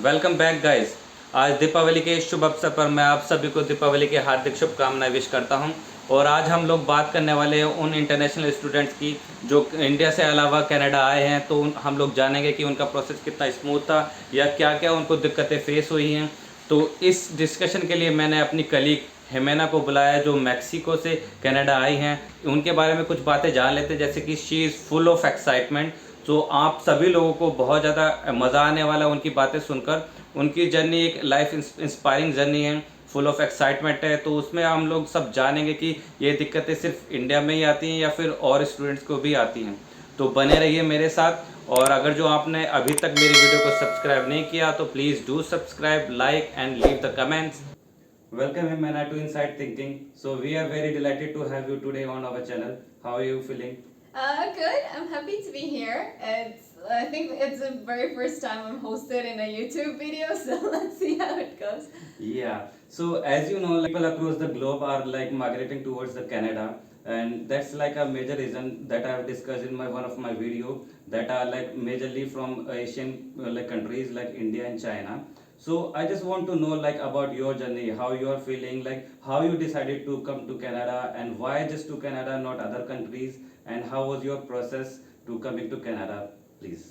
Welcome back guys. आज दीपावली के इस शुभ अवसर पर मैं आप सभी को दीपावली की हार्दिक शुभकामनाएं विश करता हूं। और आज हम लोग बात करने वाले हैं उन इंटरनेशनल स्टूडेंट्स की जो इंडिया से अलावा कनाडा आए हैं। तो हम लोग जानेंगे कि उनका प्रोसेस कितना स्मूथ था या क्या क्या उनको दिक्कतें फेस हुई हैं। तो इस डिस्कशन के लिए मैंने अपनी कलीग हेमेना को बुलाया जो मैक्सिको से कनाडा आई हैं। उनके बारे में कुछ बातें जान लेते हैं, जैसे कि she is full of excitement. तो आप सभी लोगों को बहुत ज़्यादा मज़ा आने वाला उनकी बातें सुनकर। उनकी जर्नी एक लाइफ इंस्पायरिंग जर्नी है, फुल ऑफ एक्साइटमेंट है। तो उसमें हम लोग सब जानेंगे कि ये दिक्कतें सिर्फ इंडिया में ही आती हैं या फिर और स्टूडेंट्स को भी आती हैं। तो बने रहिए मेरे साथ। और अगर जो आपने अभी तक मेरी वीडियो को सब्सक्राइब नहीं किया तो please do subscribe, like and leave the comments. Welcome Himana to Inside Thinking. So we are very delighted to have you today on our channel. How are you feeling? Good. I'm happy to be here. I think it's the very first time I'm hosted in a YouTube video, so let's see how it goes. Yeah. So as you know, like, people across the globe are like migrating towards the Canada, and that's like a major reason that I have discussed in my one of my video that are like majorly from Asian like countries like India and China. So I just want to know like about your journey, how you are feeling, like how you decided to come to Canada and why just to Canada, not other countries, and how was your process to coming to Canada, please.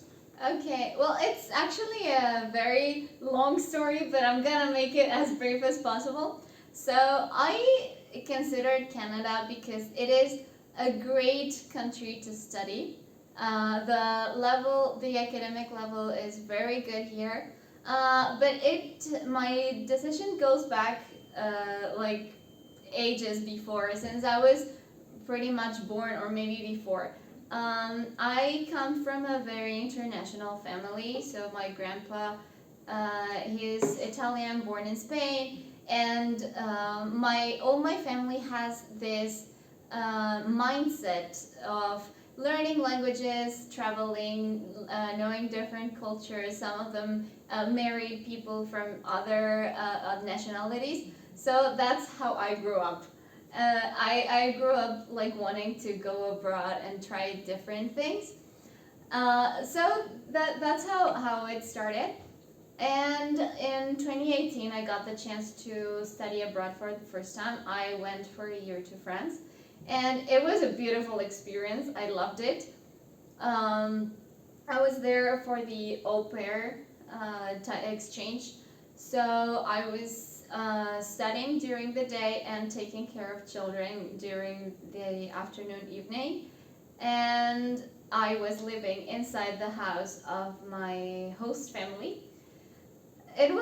Okay, well, it's actually a very long story, but I'm gonna make it as brief as possible. So, I considered Canada because it is a great country to study. The academic level is very good here. My decision goes back like ages before, since I was pretty much born, or maybe before. I come from a very international family. So my grandpa, he is Italian, born in Spain, and all my family has this mindset of learning languages, traveling, knowing different cultures. Some of them married people from other nationalities. So that's how I grew up. I grew up like wanting to go abroad and try different things. That's how it started. And in 2018, I got the chance to study abroad for the first time. I went for a year to France, and it was a beautiful experience. I loved it. I was there for the au pair exchange, so I was studying during the day and taking care of children during the afternoon, evening, and I was living inside the house of my host family. It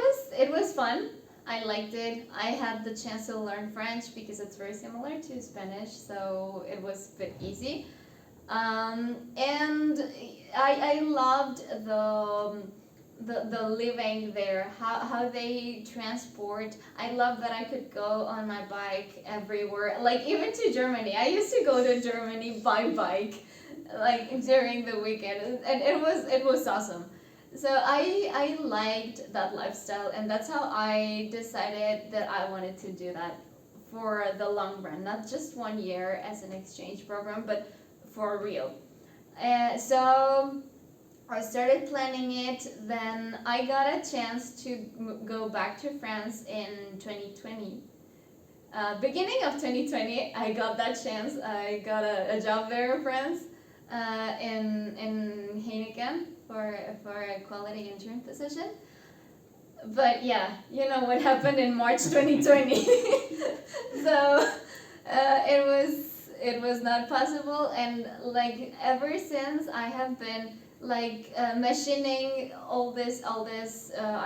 was fun. I liked it. I had the chance to learn French because it's very similar to Spanish, so it was a bit easy. And I loved the living there, how they transport. I love that I could go on my bike everywhere, like even to Germany. I used to go to Germany by bike, like during the weekend, and it was awesome. So I liked that lifestyle, and that's how I decided that I wanted to do that for the long run, not just 1 year as an exchange program, but for real. So I started planning it. Then I got a chance to go back to France in 2020. Beginning of 2020, I got that chance. I got a job there in France, in Heineken, for a quality intern position. But yeah, you know what happened in March 2020. So it was not possible, and like ever since I have been like machining all this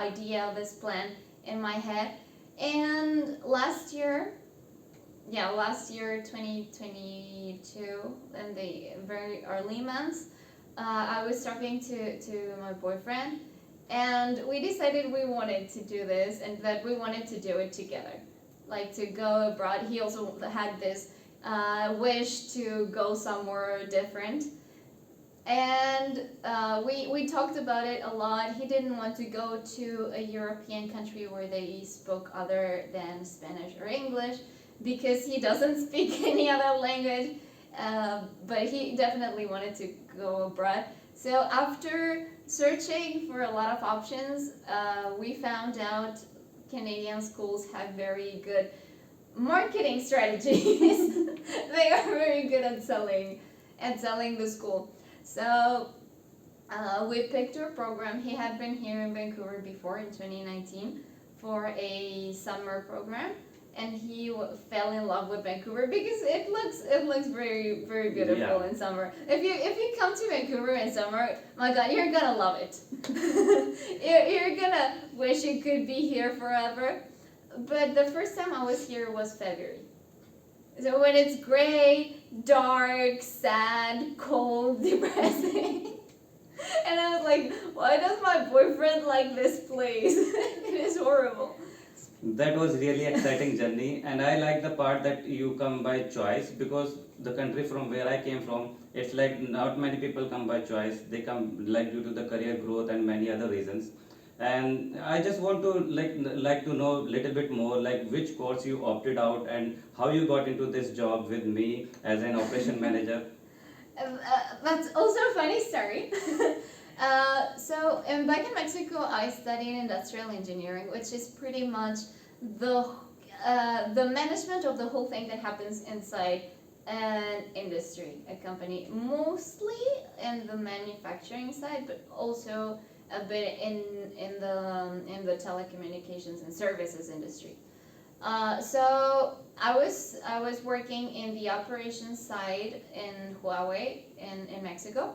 idea, this plan in my head. And last year 2022, in the very early months, I was talking to my boyfriend, and we decided we wanted to do this and that we wanted to do it together, like to go abroad. He also had this wish to go somewhere different, and we talked about it a lot. He didn't want to go to a European country where they spoke other than Spanish or English, because he doesn't speak any other language. But he definitely wanted to go abroad. So after searching for a lot of options, we found out Canadian schools have very good marketing strategies. They are very good at selling the school. So we picked our program. He had been here in Vancouver before in 2019 for a summer program, and he fell in love with Vancouver because it looks very very beautiful in summer. If you come to Vancouver in summer, my God, you're gonna love it. you're gonna wish you could be here forever. But the first time I was here was February. So when it's gray, dark, sad, cold, depressing. And I was like, why does my boyfriend like this place? It is horrible. That was really exciting journey, and I like the part that you come by choice, because the country from where I came from, it's like not many people come by choice. They come like due to the career growth and many other reasons. And I just want to like to know a little bit more, like which course you opted out and how you got into this job with me as an operation manager. That's also a funny story. Back in Mexico, I studied industrial engineering, which is pretty much the management of the whole thing that happens inside an industry, a company, mostly in the manufacturing side, but also a bit in the telecommunications and services industry. So I was working in the operations side in Huawei in Mexico,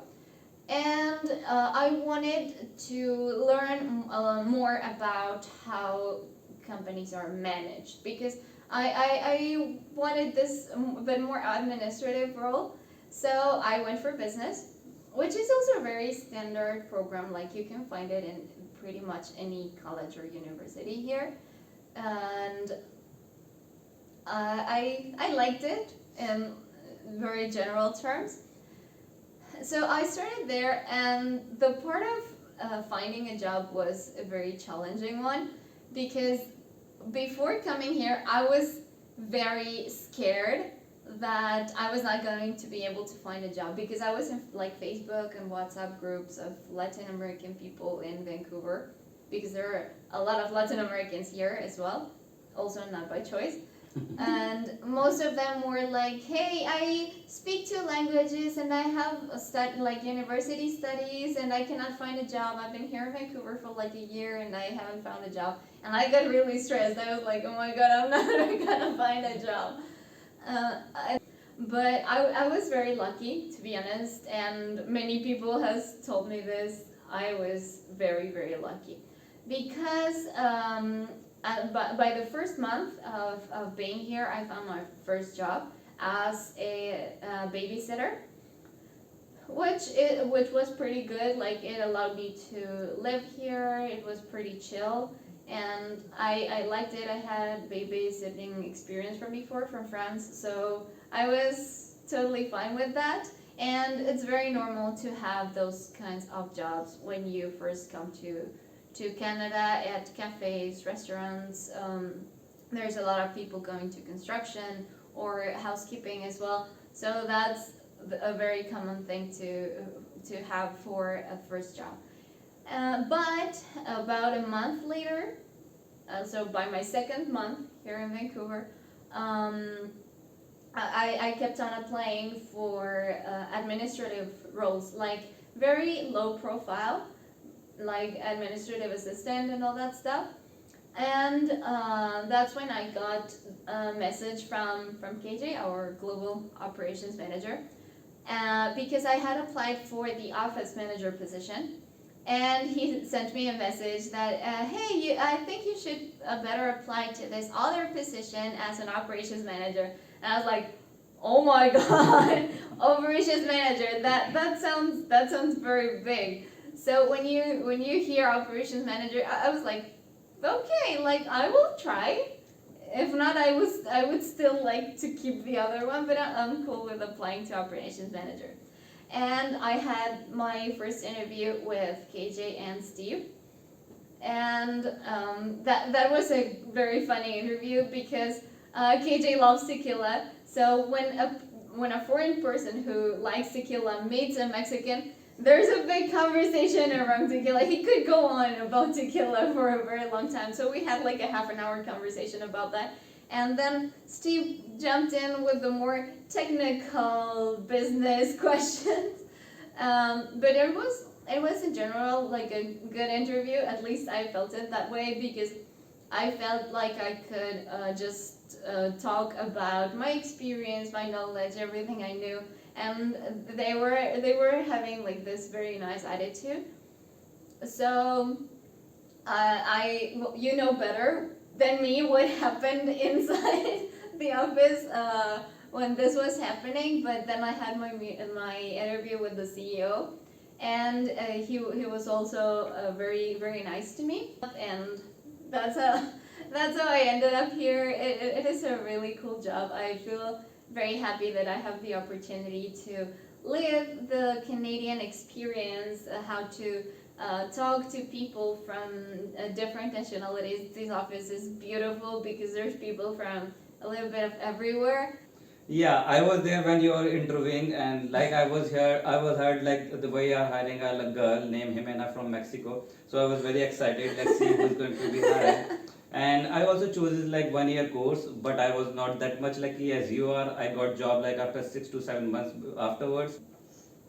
and I wanted to learn more about how companies are managed, because I wanted this a bit more administrative role. So I went for business, which is also a very standard program, like you can find it in pretty much any college or university here. And I liked it in very general terms. So I started there, and the part of finding a job was a very challenging one, because before coming here I was very scared that I was not going to be able to find a job, because I was in like Facebook and WhatsApp groups of Latin American people in Vancouver, because there are a lot of Latin Americans here as well, also not by choice. And most of them were like, hey, I speak two languages and I have like university studies and I cannot find a job. I've been here in Vancouver for like a year and I haven't found a job. And I got really stressed. I was like, oh my God, I'm not gonna find a job. But I was very lucky, to be honest, and many people has told me this. I was very, very lucky, because by the first month of being here, I found my first job as a babysitter, which was pretty good. Like, it allowed me to live here. It was pretty chill, and I liked it. I had babysitting experience from before from France, so I was totally fine with that. And it's very normal to have those kinds of jobs when you first come to Canada, at cafes, restaurants. There's a lot of people going to construction or housekeeping as well. So that's a very common thing to have for a first job. But about a month later, so by my second month here in Vancouver, I kept on applying for administrative roles, like very low profile, like administrative assistant and all that stuff. And that's when I got a message from KJ, our global operations manager, because I had applied for the office manager position. And he sent me a message that, hey, I think you should better apply to this other position as an operations manager. And I was like, oh my God, operations manager, that sounds very big. So when you hear operations manager, I was like, okay, like I will try. If not, I would still like to keep the other one, but I'm cool with applying to operations manager. And I had my first interview with KJ and Steve, and that was a very funny interview, because KJ loves tequila. So when a foreign person who likes tequila meets a Mexican, there's a big conversation around tequila. He could go on about tequila for a very long time. So we had like a half an hour conversation about that. And then Steve jumped in with the more technical business questions. But it was in general like a good interview. At least I felt it that way because I felt like I could just talk about my experience, my knowledge, everything I knew, and they were having like this very nice attitude. So you know better than me what happened inside the office when this was happening. But then I had my interview with the CEO, and he was also very nice to me, and that's how that's how I ended up here. It is a really cool job. I feel very happy that I have the opportunity to live the Canadian experience, how to talk to people from different nationalities. This office is beautiful because there's people from a little bit of everywhere. Yeah, I was there when you were interviewing, and like I was here, I was heard like the way you are hiring a girl named Jimena from Mexico. So I was very excited. Let's see who's going to be hired. And I also chose like 1 year course, but I was not that much lucky as you are. I got job like after 6 to 7 months afterwards,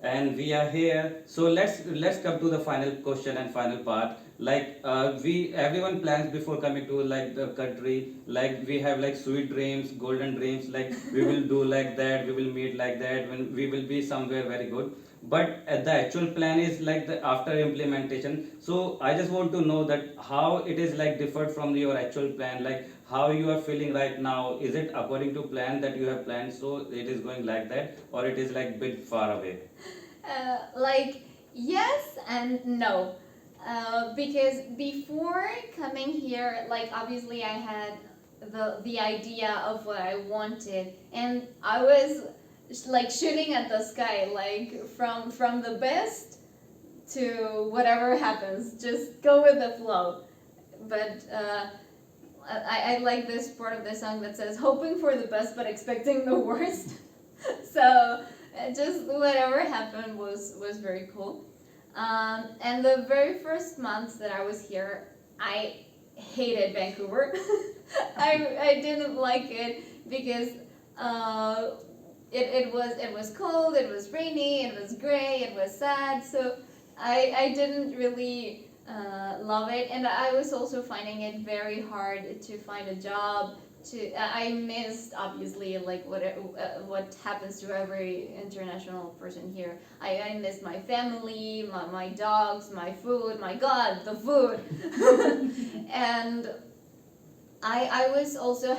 and we are here. So let's come to the final question and final part. Like we everyone plans before coming to like the country. Like we have like sweet dreams, golden dreams. Like we will do like that, we will meet like that, when we will be somewhere very good. But the actual plan is like the after implementation. So I just want to know that how it is like differed from your actual plan. Like how you are feeling right now. Is it according to plan that you have planned? So it is going like that, or it is like bit far away? Like yes and no, because before coming here, like obviously I had the idea of what I wanted, and I was like shooting at the sky, like from the best to whatever happens, just go with the flow. But I like this part of the song that says hoping for the best but expecting the worst. So just whatever happened was very cool. And the very first months that I was here, I hated Vancouver. I didn't like it because it was cold, it was rainy, it was gray, it was sad. So I didn't really love it, and I was also finding it very hard to find a job. I missed obviously like what happens to every international person here. I missed my family, my dogs, my food. My God, the food, and I was also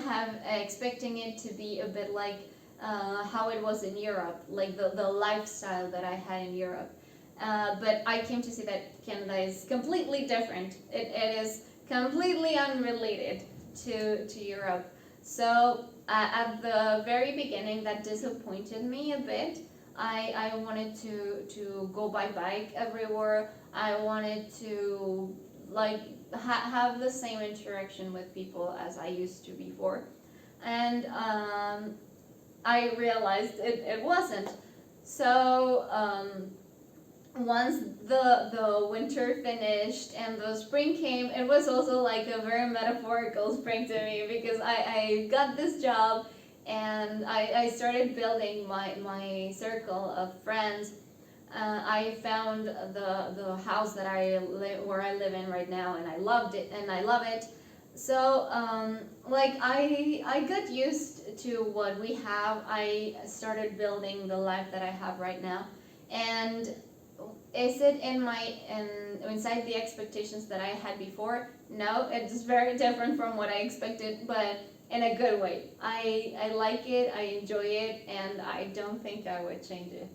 expecting it to be a bit like how it was in Europe, like the lifestyle that I had in Europe. But I came to see that Canada is completely different. It is completely unrelated to Europe. So at the very beginning, that disappointed me a bit. I wanted to go by bike everywhere. I wanted to like have the same interaction with people as I used to before, and I realized it wasn't. So once the winter finished and the spring came, it was also like a very metaphorical spring to me because I got this job, and I started building my circle of friends. I found the house that where I live in right now, and I loved it, and I love it. So like I got used to what we have. I started building the life that I have right now, and is it inside the expectations that I had before? No, it's very different from what I expected, but in a good way. I like it, I enjoy it, and I don't think I would change it.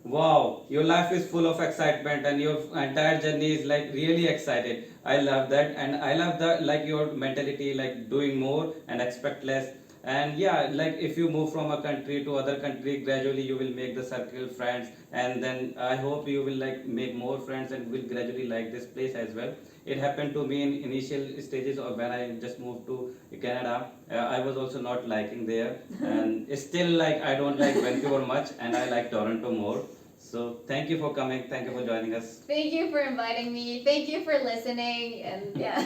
Wow, your life is full of excitement and your entire journey is like really excited. I love that, and I love the like your mentality, like doing more and expect less. And yeah, like if you move from a country to other country, gradually you will make the circle friends, and then I hope you will like make more friends and will gradually like this place as well. It happened to me in initial stages or when I just moved to Canada. I was also not liking there, and it's still like I don't like Vancouver much, and I like Toronto more. So thank you for coming. Thank you for joining us. Thank you for inviting me. Thank you for listening. And yeah.